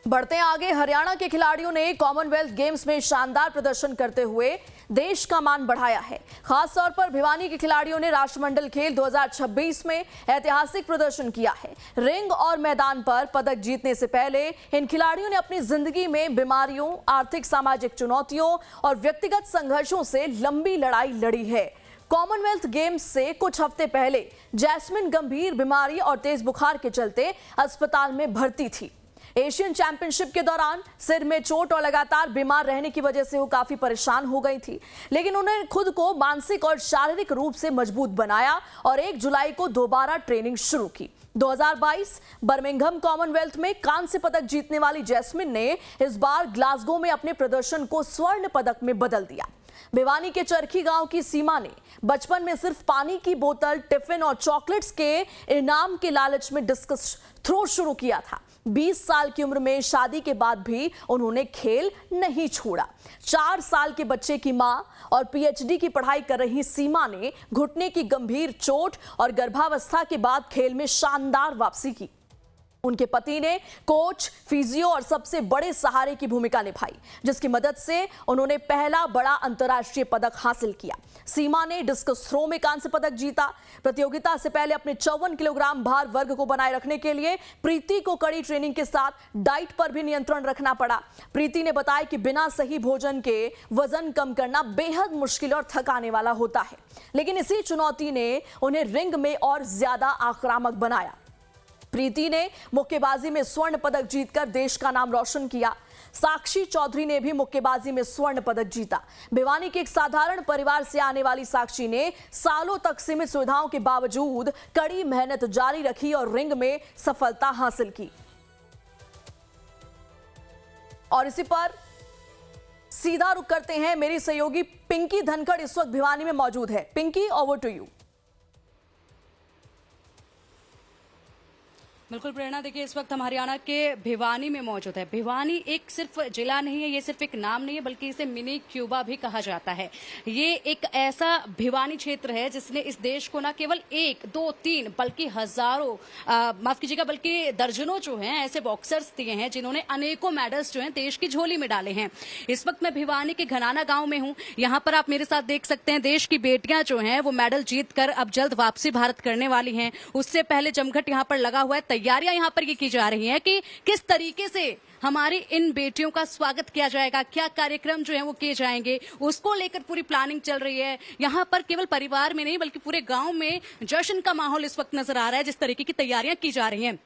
बढ़ते आगे, हरियाणा के खिलाड़ियों ने कॉमनवेल्थ गेम्स में शानदार प्रदर्शन करते हुए देश का मान बढ़ाया है। खास तौर पर भिवानी के खिलाड़ियों ने राष्ट्रमंडल खेल 2026 में ऐतिहासिक प्रदर्शन किया है। रिंग और मैदान पर पदक जीतने से पहले इन खिलाड़ियों ने अपनी जिंदगी में बीमारियों, आर्थिक सामाजिक चुनौतियों और व्यक्तिगत संघर्षों से लंबी लड़ाई लड़ी है। कॉमनवेल्थ गेम्स से कुछ हफ्ते पहले जैस्मिन गंभीर बीमारी और तेज बुखार के चलते अस्पताल में भर्ती थी। एशियन चैंपियनशिप के दौरान सिर में चोट और लगातार बीमार रहने की वजह से वो काफी परेशान हो गई थी, लेकिन उन्होंने खुद को मानसिक और शारीरिक रूप से मजबूत बनाया और 1 जुलाई को दोबारा ट्रेनिंग शुरू की। 2022 बर्मिंघम कॉमनवेल्थ में कांस्य पदक जीतने वाली जैस्मिन ने इस बार ग्लासगो में अपने प्रदर्शन को स्वर्ण पदक में बदल दिया। भिवानी के चरखी गांव की सीमा ने बचपन में सिर्फ पानी की बोतल, टिफिन और चॉकलेट्स के इनाम के लालच में डिस्कस थ्रो शुरू किया था। 20 साल की उम्र में शादी के बाद भी उन्होंने खेल नहीं छोड़ा। 4 साल के बच्चे की मां और पीएचडी की पढ़ाई कर रही सीमा ने घुटने की गंभीर चोट और गर्भावस्था के बाद खेल में शानदार वापसी की। उनके पति ने कोच, फिजियो और सबसे बड़े सहारे की भूमिका निभाई, जिसकी मदद से उन्होंने पहला बड़ा अंतर्राष्ट्रीय पदक हासिल किया। सीमा ने डिस्कस थ्रो में कांस्य पदक जीता। प्रतियोगिता से पहले अपने 54 किलोग्राम भार वर्ग को बनाए रखने के लिए प्रीति को कड़ी ट्रेनिंग के साथ डाइट पर भी नियंत्रण रखना पड़ा। प्रीति ने बताया कि बिना सही भोजन के वजन कम करना बेहद मुश्किल और थकाने वाला होता है, लेकिन इसी चुनौती ने उन्हें रिंग में और ज्यादा आक्रामक बनाया। प्रीति ने मुक्केबाजी में स्वर्ण पदक जीतकर देश का नाम रोशन किया। साक्षी चौधरी ने भी मुक्केबाजी में स्वर्ण पदक जीता। भिवानी के एक साधारण परिवार से आने वाली साक्षी ने सालों तक सीमित सुविधाओं के बावजूद कड़ी मेहनत जारी रखी और रिंग में सफलता हासिल की। और इसी पर सीधा रुख करते हैं, मेरी सहयोगी पिंकी धनखड़ इस वक्त भिवानी में मौजूद है। Pinky, over to you. बिल्कुल प्रेरणा, देखिए इस वक्त हम हरियाणा के भिवानी में मौजूद है। भिवानी एक सिर्फ जिला नहीं है, ये सिर्फ एक नाम नहीं है, बल्कि इसे मिनी क्यूबा भी कहा जाता है। ये एक ऐसा भिवानी क्षेत्र है जिसने इस देश को न केवल 1, 2, 3 बल्कि हजारों, माफ कीजिएगा, बल्कि दर्जनों जो हैं ऐसे बॉक्सर्स दिए हैं जिन्होंने अनेकों मेडल्स जो हैं देश की झोली में डाले हैं। इस वक्त मैं भिवानी के घनाना गांव में हूं। यहाँ पर आप मेरे साथ देख सकते हैं देश की बेटियां जो हैं वो मेडल जीत कर अब जल्द वापसी भारत करने वाली हैं। उससे पहले जमघट यहाँ पर लगा हुआ है। तैयारियां यहां पर ये की जा रही हैं कि किस तरीके से हमारी इन बेटियों का स्वागत किया जाएगा, क्या कार्यक्रम जो है वो किए जाएंगे, उसको लेकर पूरी प्लानिंग चल रही है। यहां पर केवल परिवार में नहीं बल्कि पूरे गांव में जश्न का माहौल इस वक्त नजर आ रहा है, जिस तरीके की तैयारियां की जा रही हैं।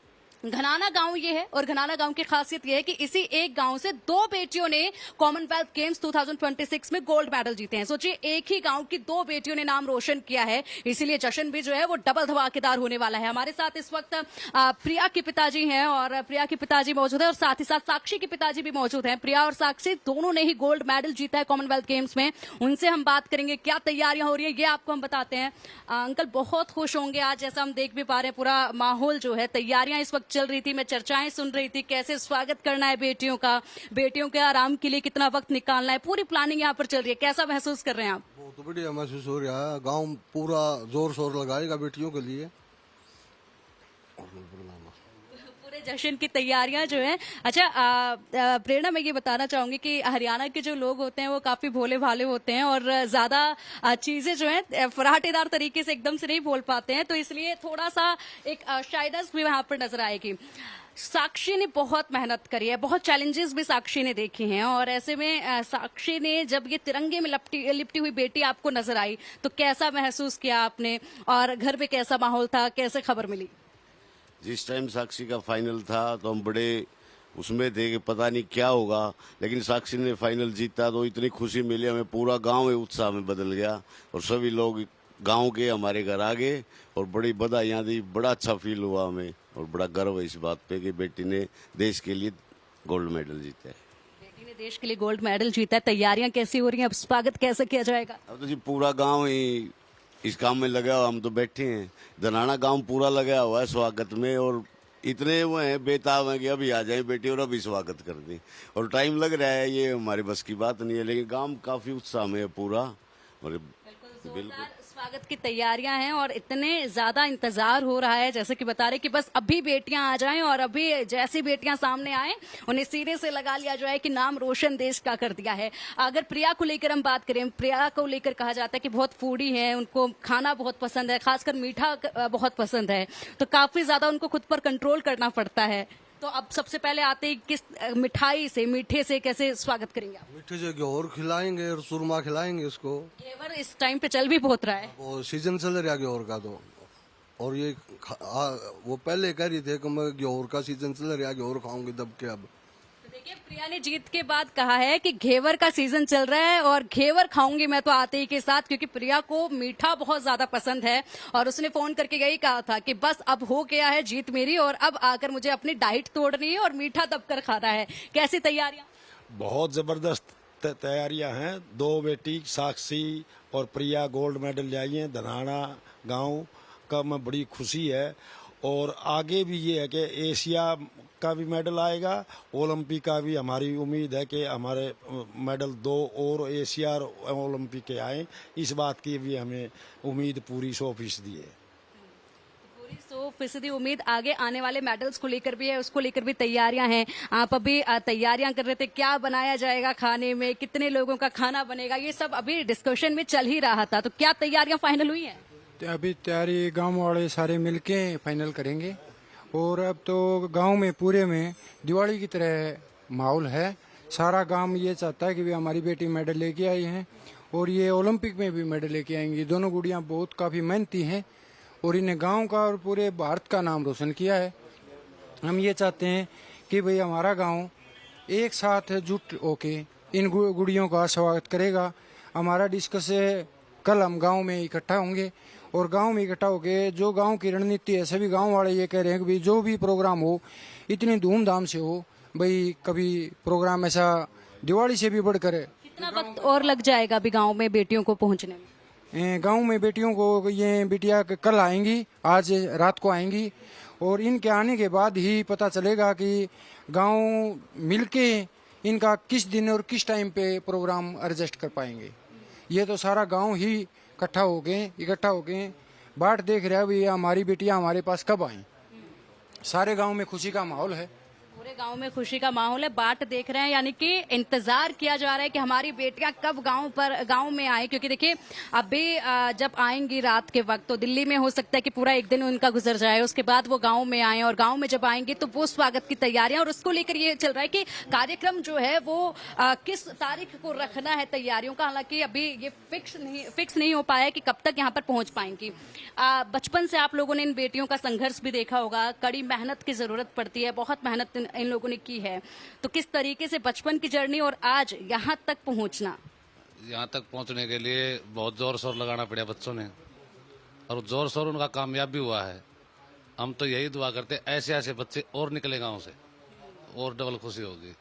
घनाना गांव ये है और घनाना गांव की खासियत ये है कि इसी एक गांव से 2 बेटियों ने कॉमनवेल्थ गेम्स 2026 में गोल्ड मेडल जीते हैं। सोचिए, एक ही गांव की 2 बेटियों ने नाम रोशन किया है, इसीलिए जश्न भी जो है वो डबल धमाकेदार होने वाला है। हमारे साथ इस वक्त प्रिया के पिताजी हैं और प्रिया के पिताजी मौजूद है और साथ ही साथ साक्षी के पिताजी भी मौजूद हैं। प्रिया और साक्षी दोनों ने ही गोल्ड मेडल जीता है कॉमनवेल्थ गेम्स में। उनसे हम बात करेंगे क्या तैयारियां हो रही है, ये आपको हम बताते हैं। अंकल बहुत खुश होंगे आज, जैसा हम देख भी पा रहे हैं पूरा माहौल जो है, तैयारियां इस वक्त चल रही थी, मैं चर्चाएं सुन रही थी, कैसे स्वागत करना है बेटियों का, बेटियों के आराम के लिए कितना वक्त निकालना है, पूरी प्लानिंग यहाँ पर चल रही है। कैसा महसूस कर रहे हैं आप? बहुत बढ़िया महसूस हो रहा है। गांव पूरा जोर शोर लगाएगा बेटियों के लिए। पूरे जश्न की तैयारियां जो है। अच्छा प्रेरणा, मैं ये बताना चाहूंगी कि हरियाणा के जो लोग होते हैं वो काफी भोले भाले होते हैं और ज्यादा चीजें जो है फराटेदार तरीके से एकदम से नहीं बोल पाते हैं, तो इसलिए थोड़ा सा एक शाइनेस भी वहां पर नजर आएगी। साक्षी ने बहुत मेहनत करी है, बहुत चैलेंजेस भी साक्षी ने देखे हैं और ऐसे में साक्षी ने जब ये तिरंगे में लिपटी हुई बेटी आपको नजर आई तो कैसा महसूस किया आपने और घर में कैसा माहौल था, कैसे खबर मिली? जिस टाइम साक्षी का फाइनल था तो हम बड़े उसमें थे कि पता नहीं क्या होगा, लेकिन साक्षी ने फाइनल जीता तो इतनी खुशी मिली हमें, पूरा गांव उत्साह में बदल गया और सभी लोग गांव के हमारे घर आ गए और बड़ी बधाइयां दी। बड़ा अच्छा फील हुआ हमें और बड़ा गर्व है इस बात पे कि बेटी ने देश के लिए गोल्ड मेडल जीता है। बेटी ने देश के लिए गोल्ड मेडल जीता है। तैयारियां कैसी हो रही हैं, अब स्वागत कैसे किया जाएगा? अब तो जी पूरा गाँव ही इस काम में लगा हुआ, हम तो बैठे हैं। धनाना गांव पूरा लगा हुआ है स्वागत में और इतने वो हैं बेताब हैं कि अभी आ जाए बेटी और अभी स्वागत कर दें और टाइम लग रहा है, ये हमारी बस की बात नहीं है, लेकिन गांव काफी उत्साह में है पूरा और बिल्कुल स्वागत की तैयारियां हैं और इतने ज्यादा इंतजार हो रहा है, जैसे कि बता रहे कि बस अभी बेटियां आ जाएं और अभी जैसी बेटियां सामने आए उन्हें सीने से लगा लिया जाए कि नाम रोशन देश का कर दिया है। अगर प्रिया को लेकर हम बात करें, प्रिया को लेकर कहा जाता है कि बहुत फूडी है, उनको खाना बहुत पसंद है, खासकर मीठा बहुत पसंद है, तो काफी ज्यादा उनको खुद पर कंट्रोल करना पड़ता है। तो अब सबसे पहले आते ही किस मिठाई से, मीठे से कैसे स्वागत करेंगे आप? मीठे से घेवर खिलाएंगे और सुरमा खिलाएंगे इसको। घेवर इस टाइम पे चल भी बहुत रहा है। वो सीजन चल रहा है घेवर का तो। और ये वो पहले कह रही थे कि मैं घेवर का सीजन चल रहा है, घेवर खाऊंगी दब के। अब तो देखिए, प्रिया ने जीत के बाद कहा है कि घेवर का सीजन चल रहा है और घेवर खाऊंगी मैं तो आते ही के साथ, क्योंकि प्रिया को मीठा बहुत ज्यादा पसंद है और उसने फोन करके यही कहा था कि बस अब हो गया है जीत मेरी और अब आकर मुझे अपनी डाइट तोड़नी है और मीठा दबकर खाना है। कैसी तैयारियां? बहुत जबरदस्त तैयारियां हैं। दो बेटी साक्षी और प्रिया गोल्ड मेडल लाई हैं। धनाना गांव का में बड़ी खुशी है और आगे भी ये है कि एशिया का भी मेडल आएगा, ओलंपिक का भी हमारी उम्मीद है कि हमारे मेडल 2 और एशिया और ओलंपिक के आए। इस बात की भी हमें उम्मीद पूरी 100% है। पूरी 100% उम्मीद आगे आने वाले मेडल्स को लेकर भी है, उसको लेकर भी तैयारियां हैं। आप अभी तैयारियां कर रहे थे, क्या बनाया जाएगा खाने में, कितने लोगों का खाना बनेगा, ये सब अभी डिस्कशन में चल ही रहा था। तो क्या तैयारियां फाइनल हुई हैं? अभी तैयारी गांव वाले सारे मिलके फाइनल करेंगे और अब तो गांव में पूरे में दिवाली की तरह माहौल है। सारा गांव ये चाहता है कि भी हमारी बेटी मेडल लेके आई हैं और ये ओलंपिक में भी मेडल लेके आएंगी। दोनों गुड़ियां बहुत काफ़ी मेहनती हैं और इन्हें गांव का और पूरे भारत का नाम रोशन किया है। हम ये चाहते हैं कि भाई हमारा गांव एक साथ जुट होके इन गुड़ियों का स्वागत करेगा। हमारा डिस्कस है, कल हम गांव में इकट्ठा होंगे और गांव में इकट्ठा होके जो गांव की रणनीति है, सभी गांव वाले ये कह रहे हैं कि भाई जो भी प्रोग्राम हो इतनी धूमधाम से हो। भाई कभी प्रोग्राम ऐसा दिवाली से भी बढ़कर कितना वक्त और लग जाएगा अभी गांव में बेटियों को पहुंचने में? गांव में बेटियों को, ये बेटियां कल आएंगी, आज रात को आएंगी और इनके आने के बाद ही पता चलेगा कि गांव मिलके इनका किस दिन और किस टाइम पे प्रोग्राम एडजस्ट कर पाएंगे। ये तो सारा गांव ही इकट्ठा हो गए बाट देख रहा है भी हमारी बेटियां हमारे पास कब आए। सारे गांव में खुशी का माहौल है। पूरे गांव में खुशी का माहौल है, बाट देख रहे हैं, यानी कि इंतजार किया जा रहा है कि हमारी बेटियां कब गांव में आए। क्योंकि देखिए, अभी जब आएंगी रात के वक्त तो दिल्ली में हो सकता है कि पूरा एक दिन उनका गुजर जाए, उसके बाद वो गांव में आए और गांव में जब आएंगे तो वो स्वागत की तैयारियां और उसको लेकर ये चल रहा है कि कार्यक्रम जो है वो किस तारीख को रखना है तैयारियों का। हालांकि अभी ये फिक्स नहीं हो पाया है कि कब तक यहाँ पर पहुंच पाएंगी। बचपन से आप लोगों ने इन बेटियों का संघर्ष भी देखा होगा, कड़ी मेहनत की जरूरत पड़ती है, बहुत मेहनत इन लोगों ने की है। तो किस तरीके से बचपन की जर्नी और आज यहाँ तक पहुँचना? यहाँ तक पहुँचने के लिए बहुत जोर शोर लगाना पड़ा बच्चों ने और जोर शोर उनका कामयाब भी हुआ है। हम तो यही दुआ करते ऐसे ऐसे बच्चे और निकले गाँव से और डबल खुशी होगी।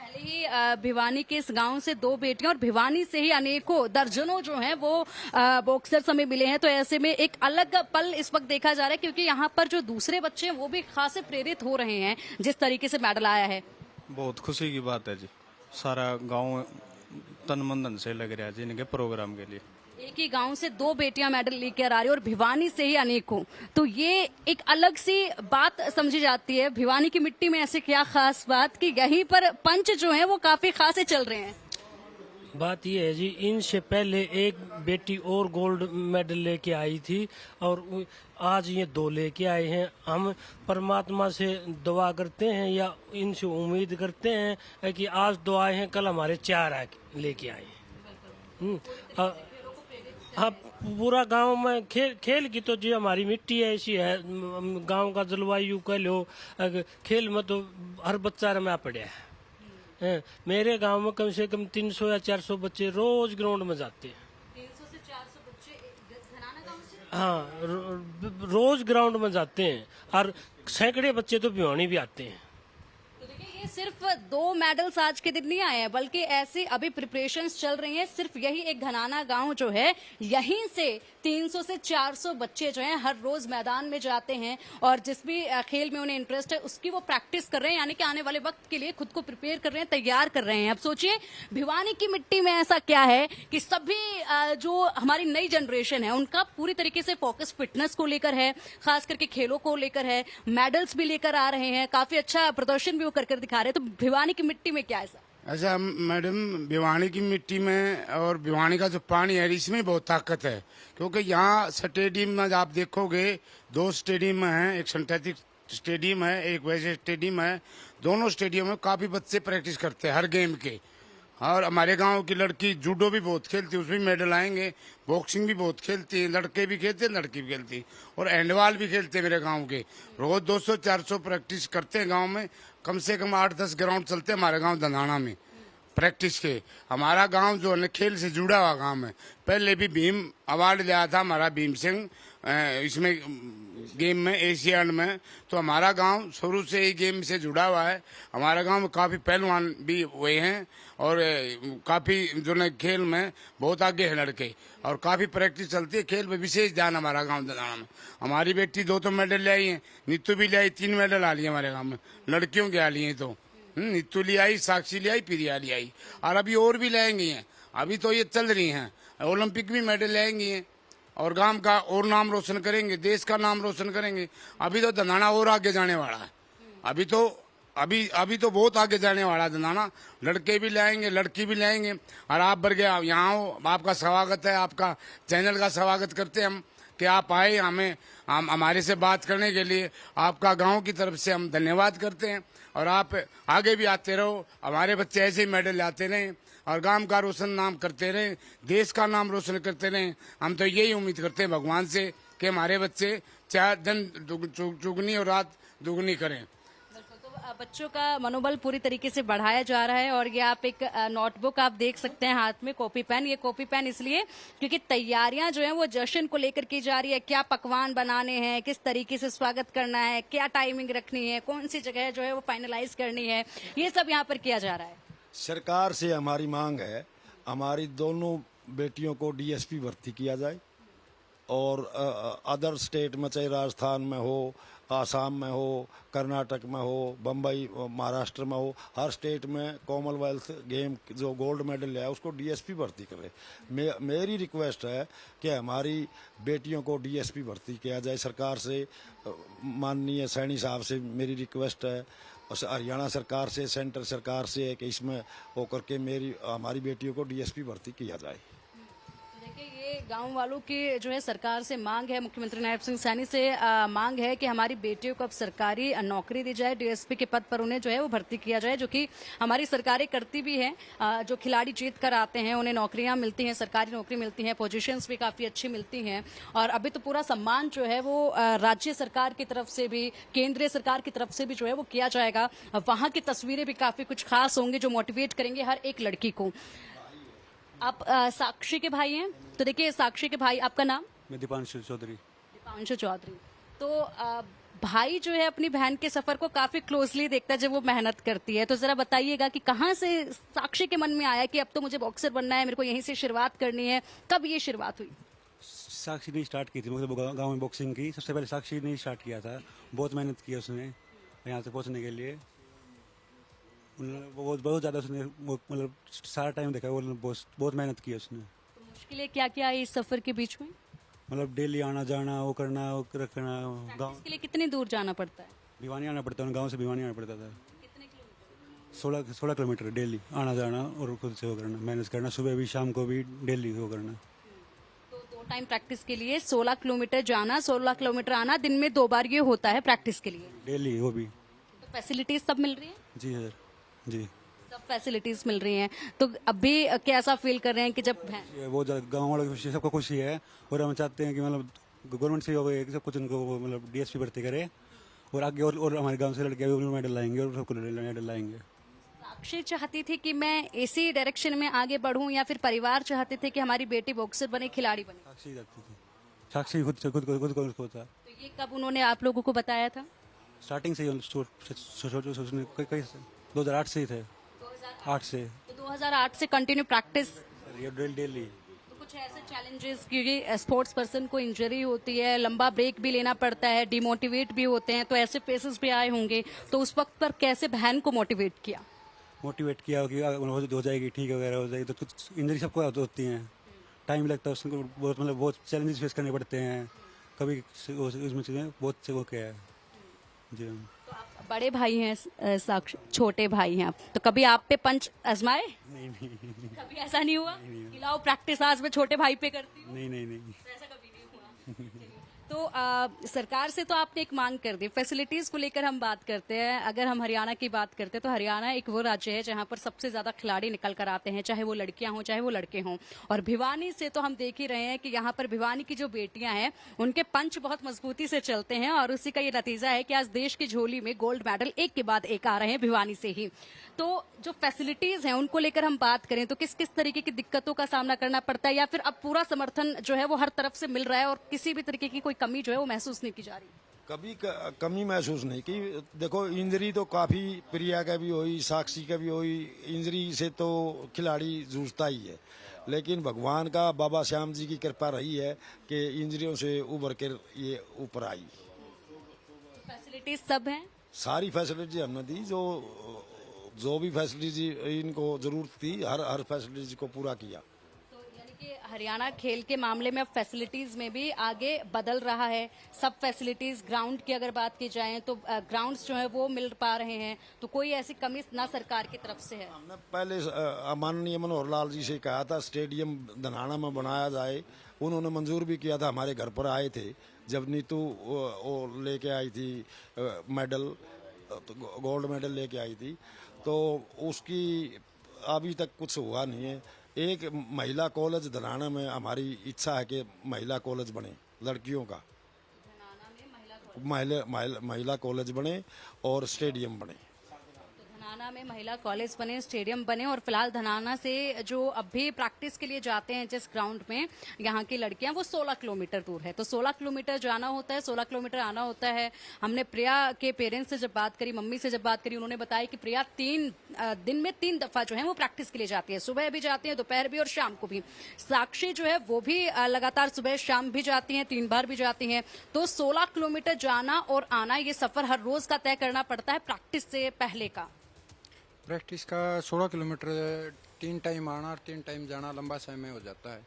पहले ही भिवानी के इस गांव से 2 बेटियां और भिवानी से ही अनेकों दर्जनों जो हैं वो बॉक्सर्स हमें मिले हैं। तो ऐसे में एक अलग पल इस वक्त देखा जा रहा है, क्योंकि यहाँ पर जो दूसरे बच्चे हैं वो भी खासे प्रेरित हो रहे हैं जिस तरीके से मेडल आया है। बहुत खुशी की बात है जी। सारा गांव तन मन धन से लग रहा है जी इनके प्रोग्राम के लिए। एक ही गांव से 2 बेटियां मेडल लेकर आ रही है और भिवानी से ही अनेकों, तो ये एक अलग सी बात समझी जाती है। भिवानी की मिट्टी में ऐसे क्या खास बात कि यहीं पर पंच जो है वो काफी खासे चल रहे हैं? बात ये है जी, इनसे पहले एक बेटी और गोल्ड मेडल लेके आई थी और आज ये 2 लेके आए हैं। हम परमात्मा से दुआ करते हैं या इनसे उम्मीद करते हैं कि आज 2 आए हैं, कल हमारे 4 लेके आए। हाँ, पूरा गांव में खेल की तो जी हमारी मिट्टी ऐसी है, गांव का जलवायु कह लो, खेल में तो हर बच्चा रमा पड़ा है। मेरे गांव में कम से कम 300 या 400 बच्चे रोज ग्राउंड में जाते हैं। 300 से 400 बच्चे धनाना गांव से? हाँ, रोज ग्राउंड में जाते हैं और सैकड़े बच्चे तो भिवानी भी आते हैं। तो देखिए, ये सिर्फ 2 मेडल्स आज के दिन नहीं आए हैं, बल्कि ऐसे अभी प्रिपरेशंस चल रही हैं। सिर्फ यही एक घनाना गांव जो है, यहीं से 300 से 400 बच्चे जो हैं हर रोज मैदान में जाते हैं और जिस भी खेल में उन्हें इंटरेस्ट है उसकी वो प्रैक्टिस कर रहे हैं, यानी कि आने वाले वक्त के लिए खुद को प्रिपेयर कर रहे हैं, तैयार कर रहे हैं। अब सोचिए भिवानी की मिट्टी में ऐसा क्या है कि सभी जो हमारी नई जनरेशन है उनका पूरी तरीके से फोकस फिटनेस को लेकर है, खास करके खेलों को लेकर है, मेडल्स भी लेकर आ रहे हैं, काफी अच्छा प्रदर्शन भी वो कर दिखा रहे हैं। तो भिवानी की मिट्टी में क्या है? अच्छा मैडम, भिवानी की मिट्टी में और भिवानी का जो पानी है इसमें बहुत ताकत है, क्योंकि यहाँ स्टेडियम में आप देखोगे 2 स्टेडियम हैं, एक सिंथेटिक स्टेडियम है, एक वैसे स्टेडियम है। दोनों स्टेडियम में काफी बच्चे प्रैक्टिस करते हैं हर गेम के। और हमारे गांव की लड़की जूडो भी बहुत खेलती है, उसमें मेडल आएंगे। बॉक्सिंग भी बहुत खेलती है, लड़के भी खेलते हैं, लड़की भी खेलती है, और हैंडबॉल भी खेलते हैं मेरे गांव के। रोज 200-400 प्रैक्टिस करते हैं गांव में। कम से कम 8-10 ग्राउंड चलते हैं हमारे गांव धनाना में प्रैक्टिस के। हमारा गांव जो है खेल से जुड़ा हुआ गांव है। पहले भी भीम अवार्ड लिया था हमारा भीम सिंह इसमें गेम में, एशियाड में। तो हमारा गांव शुरू से ही गेम से जुड़ा हुआ है। हमारे गांव में काफी पहलवान भी हुए हैं और काफी जो है खेल में बहुत आगे है लड़के, और काफी प्रैक्टिस चलती है। खेल में विशेष ध्यान हमारा गांव दनाना में। हमारी बेटी 2 तो मेडल ले आई है, नीतू भी ले आई, 3 मेडल आ लिए हमारे गाँव में लड़कियों के आ लिए। तो नीतू ले आई, साक्षी ले आई, प्रिया ले आई, और अभी और भी लाएंगी हैं। अभी तो ये चल रही हैं, ओलंपिक भी मेडल लाएंगी हैं और गांव का और नाम रोशन करेंगे, देश का नाम रोशन करेंगे। अभी तो धनाना और आगे जाने वाला है। अभी तो बहुत आगे जाने वाला है धनाना। लड़के भी लाएंगे, लड़की भी लाएंगे। और आप बरगे यहाँ हो, आपका स्वागत है, आपका चैनल का स्वागत करते हैं हम कि आप आए हमारे से बात करने के लिए। आपका गांव की तरफ से हम धन्यवाद करते हैं, और आप आगे भी आते रहो, हमारे बच्चे ऐसे ही मेडल लाते रहें और गांव का रोशन नाम करते रहें, देश का नाम रोशन करते रहें। हम तो यही उम्मीद करते हैं भगवान से कि हमारे बच्चे चाहे दिन चुगनी और रात दुगनी करें। बच्चों का मनोबल पूरी तरीके से बढ़ाया जा रहा है। और ये आप एक नोटबुक आप देख सकते हैं हाथ में, कॉपी पेन। ये कॉपी पेन इसलिए क्योंकि तैयारियां जो हैं वो जश्न को लेकर की जा रही है। क्या पकवान बनाने हैं, किस तरीके से स्वागत करना है, क्या टाइमिंग रखनी है, कौन सी जगह जो है वो फाइनलाइज करनी है, ये सब यहाँ पर किया जा रहा है। सरकार से हमारी मांग है, हमारी दोनों बेटियों को डीएसपी भर्ती किया जाए, और अदर स्टेट में चाहे राजस्थान में हो, आसाम में हो, कर्नाटक में हो, बम्बई महाराष्ट्र में हो, हर स्टेट में कॉमनवेल्थ गेम जो गोल्ड मेडल लिया है उसको डीएसपी भर्ती करे। मेरी रिक्वेस्ट है कि हमारी बेटियों को डीएसपी भर्ती किया जाए। सरकार से, माननीय सैनी साहब से मेरी रिक्वेस्ट है, और हरियाणा सरकार से, सेंट्रल सरकार से है कि इसमें होकर के हमारी बेटियों को डीएसपी भर्ती किया जाए। देखिए, ये गांव वालों की जो है सरकार से मांग है, मुख्यमंत्री नायब सिंह सैनी से मांग है कि हमारी बेटियों को अब सरकारी नौकरी दी जाए, डीएसपी के पद पर उन्हें जो है वो भर्ती किया जाए, जो कि हमारी सरकारें करती भी हैं। जो खिलाड़ी जीत कर आते हैं उन्हें नौकरियां मिलती हैं, सरकारी नौकरी मिलती है, पोजीशंस भी काफी अच्छी मिलती हैं। और अभी तो पूरा सम्मान जो है वो राज्य सरकार की तरफ से भी, केंद्रीय सरकार की तरफ से भी जो है वो किया जाएगा। वहां की तस्वीरें भी काफी कुछ खास होंगी जो मोटिवेट करेंगे हर एक लड़की को। आप साक्षी के भाई हैं, तो देखिए साक्षी के भाई, आपका नाम? मैं दीपांशु चौधरी। दीपांशु चौधरी। तो भाई जो है अपनी बहन के सफर को काफी क्लोजली देखता है जब वो मेहनत करती है। तो जरा बताइएगा कि कहाँ से साक्षी के मन में आया कि अब तो मुझे बॉक्सर बनना है, मेरे को यहीं से शुरुआत करनी है, कब ये शुरुआत हुई? साक्षी ने स्टार्ट की थी, मतलब गांव में बॉक्सिंग की सबसे पहले साक्षी ने स्टार्ट किया था। बहुत मेहनत की उसने यहाँ से पहुँचने के लिए। बहुत ज़्यादा उसने मतलब सारा टाइम देखा, वो बहुत मेहनत की उसने। तो मुश्किलें क्या क्या आई इस सफर के बीच में? मतलब डेली आना जाना, वो करना, वो रखना। गाँव इसके लिए कितनी दूर जाना पड़ता है? भिवानी आना पड़ता है, गांव से भिवानी आना पड़ता था। कितने किलोमीटर? 16 किलोमीटर डेली आना जाना, और खुद से वो करना, मैनेज करना, सुबह भी शाम को भी डेली वो करना। तो 2 टाइम प्रैक्टिस के लिए 16 किलोमीटर जाना, 16 किलोमीटर आना, दिन में 2 बार ये होता है प्रैक्टिस के लिए डेली वो भी। तो फैसिलिटीज सब मिल रही है? जी सर, जी सब फैसिलिटीज मिल रही हैं। तो अभी कैसा फील कर रहे हैं कि जब बहुत ज़्यादा गाँव वालों की खुशी, सबको खुशी है। और हम चाहते हैं कि मतलब गवर्नमेंट से हो गए सब कुछ उनको मतलब डीएसपी भर्ती करे, और आगे और हमारे गांव से लड़के भी मेडल लाएंगे और सबको मेडल लाएंगे। साक्षी चाहती थी कि मैं इसी डायरेक्शन में आगे बढ़ूं, या फिर परिवार चाहते थे कि हमारी बेटी बॉक्सर बने, खिलाड़ी बने? साक्षी जाती थी, साक्षी खुद को था। तो ये कब उन्होंने आप लोगों को बताया था? स्टार्टिंग से 2008 से ही थे, 8 से। तो 2008 से कंटिन्यू प्रैक्टिस? डेली। तो कुछ कुछ ऐसे चैलेंजेस, क्योंकि स्पोर्ट्स पर्सन को इंजरी होती है, लंबा ब्रेक भी लेना पड़ता है, डिमोटिवेट भी होते हैं, तो ऐसे फेसेस भी आए होंगे, तो उस वक्त पर कैसे बहन को मोटिवेट किया? मोटिवेट किया कि हो जाएगी, ठीक वगैरह हो जाएगी। तो कुछ इंजरी सबको होती हैं, टाइम लगता है उसको, बहुत मतलब बहुत चैलेंजेस फेस करने पड़ते हैं। कभी उसमें चीज़ें बहुत से वो क्या है जी। तो आप बड़े भाई हैं, साक्ष छोटे भाई हैं आप, तो कभी आप पे पंच आजमाए? नहीं कभी ऐसा नहीं हुआ कि लाओ प्रैक्टिस आज मैं छोटे भाई पे करती हूँ? नहीं तो ऐसा कभी नहीं हुआ। चलिए, तो सरकार से तो आपने एक मांग कर दी। फैसिलिटीज को लेकर हम बात करते हैं, अगर हम हरियाणा की बात करते हैं तो हरियाणा एक वो राज्य है जहां पर सबसे ज्यादा खिलाड़ी निकल कर आते हैं, चाहे वो लड़कियां हों चाहे वो लड़के हों। और भिवानी से तो हम देख ही रहे हैं कि यहाँ पर भिवानी की जो बेटियां हैं उनके पंच बहुत मजबूती से चलते हैं, और उसी का ये नतीजा है कि आज देश की झोली में गोल्ड मेडल एक के बाद एक आ रहे हैं भिवानी से ही। तो जो फैसिलिटीज हैं उनको लेकर हम बात करें तो किस किस तरीके की दिक्कतों का सामना करना पड़ता है, या फिर अब पूरा समर्थन जो है वो हर तरफ से मिल रहा है और किसी भी तरीके की कोई कमी जो है वो महसूस नहीं की जा रही? कभी कमी महसूस नहीं की। देखो इंजरी तो काफी प्रिया का भी हुई, साक्षी का भी हुई, इंजरी से तो खिलाड़ी जूझता ही है, लेकिन भगवान का बाबा श्याम जी की कृपा रही है कि इंजरियों से उभर कर ये ऊपर आई। फैसिलिटीज सब हैं, सारी फैसिलिटी हमने दी, जो भी फैसिलिटी इनको जरूरत थी हर फैसिलिटी को पूरा किया। तो यानी कि हरियाणा खेल के मामले में अब फैसिलिटीज में भी आगे बदल रहा है। सब फैसिलिटीज, ग्राउंड की अगर बात की जाए तो ग्राउंड्स जो है वो मिल पा रहे हैं, तो कोई ऐसी कमी ना सरकार की तरफ से है? हमने पहले माननीय मनोहर लाल जी से कहा था स्टेडियम धनाना में बनाया जाए, उन्होंने मंजूर भी किया था। हमारे घर पर आए थे जब नीतू वो लेके आई थी मेडल, गोल्ड मेडल लेके आई थी, तो उसकी अभी तक कुछ हुआ नहीं है। एक महिला कॉलेज धनाना में हमारी इच्छा है कि महिला कॉलेज बने, लड़कियों का महिला कॉलेज बने और स्टेडियम बने। धनाना में महिला कॉलेज बने, स्टेडियम बने। और फिलहाल धनाना से जो अब भी प्रैक्टिस के लिए जाते हैं जिस ग्राउंड में यहाँ की लड़कियां, वो 16 किलोमीटर दूर है, तो 16 किलोमीटर जाना होता है, 16 किलोमीटर आना होता है। हमने प्रिया के पेरेंट्स से जब बात करी, मम्मी से जब बात करी, उन्होंने बताया कि प्रिया दिन में 3 दफा जो है वो प्रैक्टिस के लिए जाती है, सुबह भी जाती है, दोपहर भी और शाम को भी। साक्षी जो है वो भी लगातार सुबह शाम भी जाती है, 3 बार भी जाती है। तो 16 किलोमीटर जाना और आना, ये सफर हर रोज का तय करना पड़ता है प्रैक्टिस से पहले का। प्रैक्टिस का 16 किलोमीटर 3 टाइम आना और 3 टाइम जाना लंबा समय हो जाता है।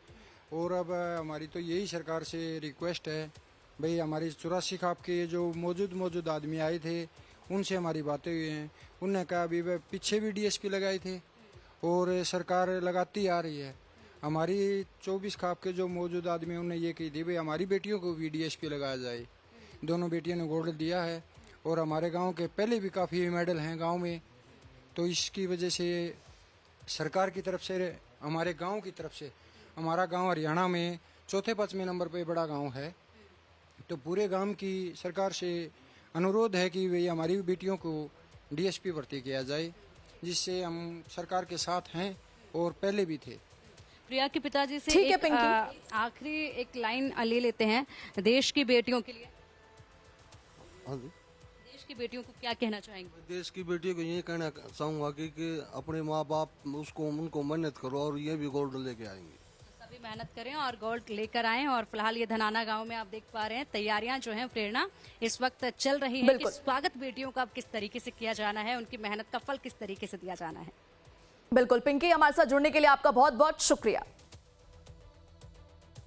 और अब हमारी तो यही सरकार से रिक्वेस्ट है, भाई हमारी 84 खाप के जो मौजूद आदमी आए थे उनसे हमारी बातें हुई हैं। उनने कहा अभी पीछे भी डीएसपी लगाए थे और सरकार लगाती आ रही है। हमारी 24 खाप के जो मौजूद आदमी उन्होंने ये कही थी भाई हमारी बेटियों को भी डीएसपी लगाया जाए। दोनों बेटियों ने गोल्ड दिया है और हमारे गाँव के पहले भी काफ़ी मेडल हैं गाँव में, तो इसकी वजह से सरकार की तरफ से, हमारे गांव की तरफ से, हमारा गांव हरियाणा में 4-5वें नंबर पे बड़ा गांव है, तो पूरे गांव की सरकार से अनुरोध है कि भाई हमारी बेटियों को डीएसपी भर्ती किया जाए, जिससे हम सरकार के साथ हैं और पहले भी थे। प्रिया के पिताजी से ठीक है, एक पिंकी। आखिरी एक लाइन ले लेते हैं देश की बेटियों के लिए। हाँ जी, देश की बेटियों को क्या कहना चाहेंगे? देश की बेटियों को ये कहना चाहूंगा कि अपने माँ बाप उनको मेहनत करो और ये भी गोल्ड लेके आएंगे। सभी मेहनत करें और गोल्ड लेकर आएं। और फिलहाल ये धनाना गांव में आप देख पा रहे हैं तैयारियां जो हैं, प्रेरणा इस वक्त चल रही है कि स्वागत बेटियों का अब किस तरीके से किया जाना है, उनकी मेहनत का फल किस तरीके से दिया जाना है। बिल्कुल पिंकी, हमारे साथ जुड़ने के लिए आपका बहुत बहुत शुक्रिया।